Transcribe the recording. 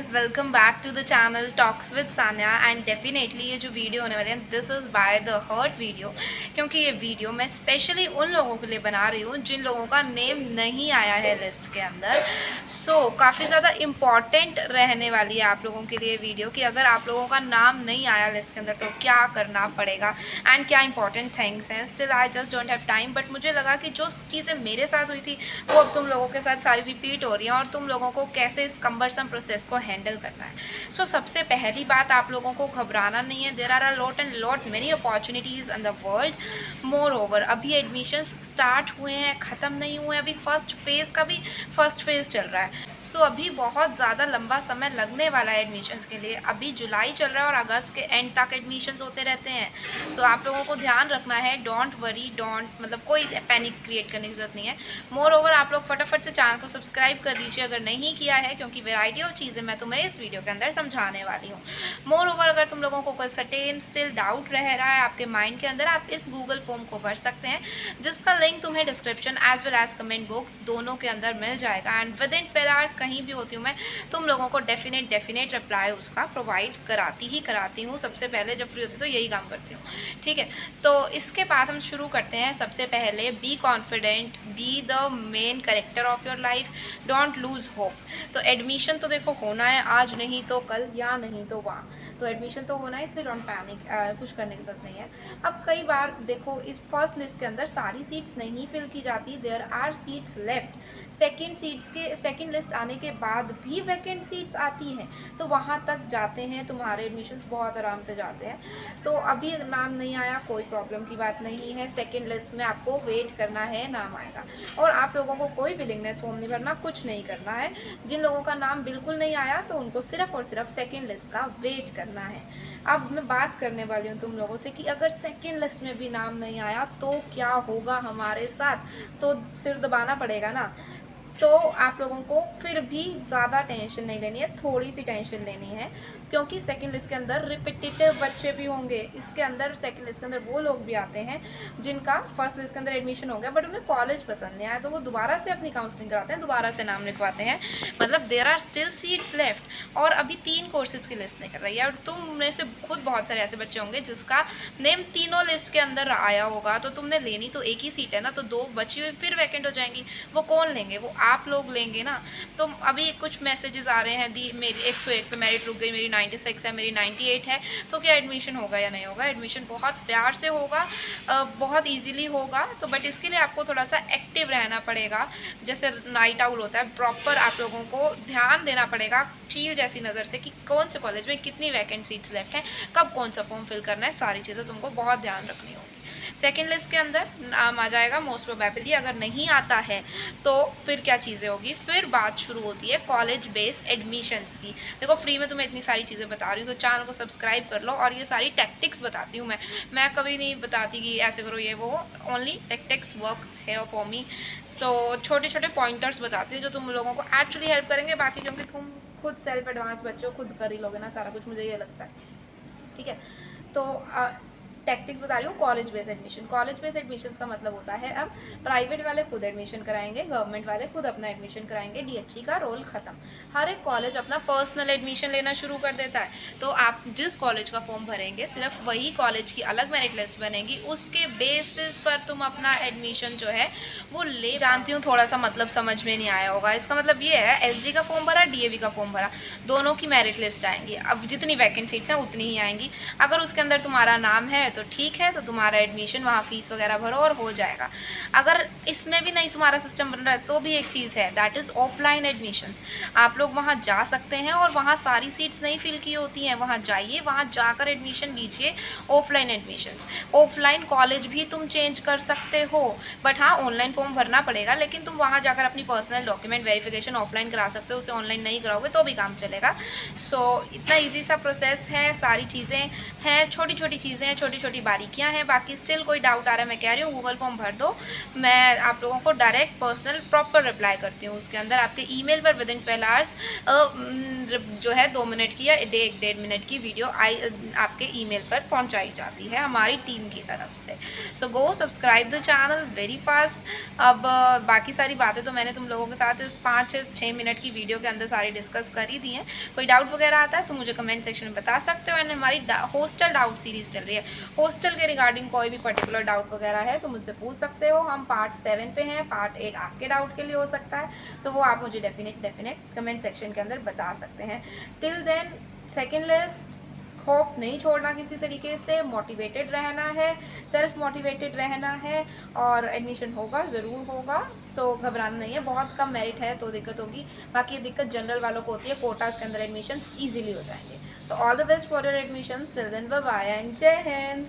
Guys, welcome back to the channel talks with Sanya. And definitely ये जो video होने वाली है this is by the heart video, क्योंकि ये वीडियो मैं स्पेशली उन लोगों के लिए बना रही हूँ जिन लोगों का नेम नहीं आया है लिस्ट के अंदर। काफ़ी ज़्यादा इम्पॉर्टेंट रहने वाली है आप लोगों के लिए वीडियो कि अगर आप लोगों का नाम नहीं आया लिस्ट के अंदर तो क्या करना पड़ेगा एंड क्या इंपॉर्टेंट थिंग्स हैं। Still I just don't have time, but मुझे लगा कि जो चीज़ें मेरे साथ हुई थी वो अब तुम लोगों के साथ सारी रिपीट हो रही हैं और तुम लोगों को कैसे इस कम्बरसम प्रोसेस को हैंडल करना है। सबसे पहली बात, आप लोगों को घबराना नहीं है। There are a lot and lot many opportunities in the world. Moreover अभी एडमिशन्स स्टार्ट हुए हैं, ख़त्म नहीं हुए। अभी फर्स्ट फेज़ का भी फर्स्ट फेज़ चल रहा है। अभी बहुत ज़्यादा लंबा समय लगने वाला है एडमिशन्स के लिए। अभी जुलाई चल रहा है और अगस्त के एंड तक एडमिशन्स होते रहते हैं। आप लोगों को ध्यान रखना है। डोंट वरी, डोंट मतलब कोई पैनिक क्रिएट करने की ज़रूरत नहीं है। मोर ओवर आप लोग फटाफट से चैनल को सब्सक्राइब कर लीजिए अगर नहीं किया है, क्योंकि वैरायटी ऑफ चीज़ें मैं तुम्हें इस वीडियो के अंदर समझाने वाली हूँ। मोर ओवर अगर तुम लोगों को कोई सर्टेन स्टिल डाउट रह रहा है आपके माइंड के अंदर, आप इस गूगल फॉर्म को भर सकते हैं, जिसका लिंक तुम्हें description as well as comment box दोनों के अंदर मिल जाएगा। एंड विद इन 12 आवर्स कहीं भी होती हूँ मैं, तुम लोगों को डेफिनेट रिप्लाई उसका प्रोवाइड कराती हूँ। सबसे पहले जब फ्री होती तो यही काम करती हूँ, ठीक है। तो इसके बाद हम शुरू करते हैं। सबसे पहले be confident, be the main character of your life, don't lose hope. तो एडमिशन तो देखो होना है, आज नहीं तो कल या नहीं तो वहाँ, तो एडमिशन तो होना है, इसलिए डोंट पैनिक। कुछ करने की जरूरत नहीं है। अब कई बार देखो इस फर्स्ट लिस्ट के अंदर सारी सीट्स नहीं फिल की जाती, there are seats left. Second list आने के बाद भी वैकेंट सीट्स आती हैं, तो वहाँ तक जाते हैं तुम्हारे एडमिशन्स बहुत आराम से जाते हैं। तो अभी नाम नहीं आया, कोई प्रॉब्लम की बात नहीं है। सेकेंड लिस्ट में आपको वेट करना है, नाम आएगा। और आप लोगों को कोई विलिंगनेस फॉर्म नहीं भरना, कुछ नहीं करना है। जिन लोगों का नाम बिल्कुल नहीं आया तो उनको सिर्फ और सिर्फ सेकेंड लिस्ट का वेट करना है। अब मैं बात करने वाली हूँ तुम लोगों से कि अगर सेकेंड लिस्ट में भी नाम नहीं आया तो क्या होगा हमारे साथ। तो सिर दबाना पड़ेगा ना। तो आप लोगों को फिर भी ज़्यादा टेंशन नहीं लेनी है, थोड़ी सी टेंशन लेनी है, क्योंकि सेकंड लिस्ट के अंदर रिपीटेटिव बच्चे भी होंगे। इसके अंदर सेकंड लिस्ट के अंदर वो लोग भी आते हैं जिनका फर्स्ट लिस्ट के अंदर एडमिशन हो गया बट उन्हें कॉलेज पसंद नहीं आया, तो वो दोबारा से अपनी काउंसलिंग कराते हैं, दोबारा से नाम लिखवाते हैं। मतलब there are still seats left. और अभी 3 कोर्सेज़ की लिस्ट निकल रही है और तुम में से खुद बहुत सारे ऐसे बच्चे होंगे जिसका नेम तीनों लिस्ट के अंदर आया होगा, तो तुमने लेनी तो एक ही सीट है ना, तो 2 बची हुई फिर वैकेंट हो जाएंगी। वो कौन लेंगे? वो आप लोग लेंगे ना। तो अभी कुछ मैसेजेस आ रहे हैं, दी मेरी 101 पे मेरिट रुक गई, मेरी 96 है, मेरी 98 है, तो क्या एडमिशन होगा या नहीं होगा? एडमिशन बहुत प्यार से होगा, बहुत इजीली होगा। तो बट इसके लिए आपको थोड़ा सा एक्टिव रहना पड़ेगा, जैसे नाइट आउल होता है, प्रॉपर आप लोगों को ध्यान देना पड़ेगा चील जैसी नज़र से कि कौन से कॉलेज में कितनी वैकेंट सीट्स लेफ्ट हैं, कब कौन सा फॉर्म फिल करना है, सारी चीज़ें तुमको बहुत ध्यान रखनी होगी। सेकेंड लिस्ट के अंदर नाम आ जाएगा मोस्ट प्रोबेबली। अगर नहीं आता है तो फिर क्या चीज़ें होगी? फिर बात शुरू होती है कॉलेज बेस्ड एडमिशन्स की। देखो फ्री में तुम्हें इतनी सारी चीज़ें बता रही हूँ, तो चैनल को सब्सक्राइब कर लो। और ये सारी टैक्टिक्स बताती हूँ मैं कभी नहीं बताती कि ऐसे करो ये वो, ओनली टैक्टिक्स वर्क्स है फॉर मी। तो छोटे छोटे पॉइंटर्स बताती हूँ जो तुम लोगों को एक्चुअली हेल्प करेंगे। बाकी क्योंकि तुम खुद सेल्फ एडवांस बच्चे हो, खुद कर ही लोगे ना सारा कुछ, मुझे ये लगता है, ठीक है। तो टैक्टिक्स बता रही हूँ college base admission. College base admission का मतलब होता है अब प्राइवेट वाले खुद एडमिशन कराएंगे, गवर्नमेंट वाले खुद अपना एडमिशन कराएंगे, डीएचई का रोल खत्म। हर एक कॉलेज अपना पर्सनल एडमिशन लेना शुरू कर देता है। तो आप जिस कॉलेज का फॉर्म भरेंगे सिर्फ वही कॉलेज की अलग मेरिट लिस्ट बनेगी, उसके बेसिस पर तुम अपना एडमिशन जो है वो ले। जानती हूँ थोड़ा सा मतलब समझ में नहीं आया होगा। इसका मतलब ये है एसडी का फॉर्म भरा, डीएवी का फॉर्म भरा, दोनों की मेरिट लिस्ट आएंगी। अब जितनी वैकेंट सीट्स हैं उतनी ही आएंगी। अगर उसके अंदर तुम्हारा नाम है तो ठीक है, तो तुम्हारा एडमिशन वहाँ फीस वगैरह भरो और हो जाएगा। अगर इसमें भी नहीं तुम्हारा सिस्टम बन रहा है तो भी एक चीज़ है, दैट इज़ ऑफलाइन एडमिशन्स। आप लोग वहाँ जा सकते हैं और वहाँ सारी सीट्स नहीं फिल की होती हैं, वहाँ जाइए, वहाँ जाकर एडमिशन लीजिए। ऑफलाइन एडमिशन्स, ऑफलाइन कॉलेज भी तुम चेंज कर सकते हो, बट हाँ ऑनलाइन फॉर्म भरना पड़ेगा, लेकिन तुम वहाँ जाकर अपनी पर्सनल डॉक्यूमेंट वेरिफिकेशन ऑफलाइन करा सकते हो, उसे ऑनलाइन नहीं कराओगे तो भी काम चलेगा। इतना ईजी सा प्रोसेस है, सारी चीज़ें हैं, छोटी छोटी चीज़ें हैं, छोटी छोटी बारीकियाँ हैं। बाकी स्टिल कोई डाउट आ रहा है, मैं कह रही हूँ गूगल फॉर्म भर दो, मैं आप लोगों को डायरेक्ट पर्सनल प्रॉपर रिप्लाई करती हूँ। उसके अंदर आपके ईमेल पर विदिन 12 आवर्स जो है 2 मिनट की या 1.5 मिनट की वीडियो आपके ईमेल पर पहुँचाई जाती है हमारी टीम की तरफ से। So go subscribe the channel very fast. अब बाकी सारी बातें तो मैंने तुम लोगों के साथ इस 5 से 6 मिनट की वीडियो के अंदर सारी डिस्कस कर ही दी हैं। कोई डाउट वगैरह आता है तो मुझे कमेंट सेक्शन में बता सकते हो। एंड हमारी हॉस्टल डाउट सीरीज़ चल रही है, हॉस्टल के रिगार्डिंग कोई भी पर्टिकुलर डाउट वगैरह है तो मुझसे पूछ सकते हो। हम पार्ट 7 पे हैं, पार्ट 8 आपके डाउट के लिए हो सकता है, तो वो आप मुझे डेफिनेट कमेंट सेक्शन के अंदर बता सकते हैं। Till then second list, hope नहीं छोड़ना, किसी तरीके से मोटिवेटेड रहना है, सेल्फ मोटिवेटेड रहना है, और एडमिशन होगा, ज़रूर होगा, तो घबराना नहीं है। बहुत कम मेरिट है तो दिक्कत होगी, बाकी ये दिक्कत जनरल वालों को होती है, कोटास के अंदर एडमिशन ईजिली हो जाएंगे। So all the best for your admission. Till then bye bye and जय हिंद।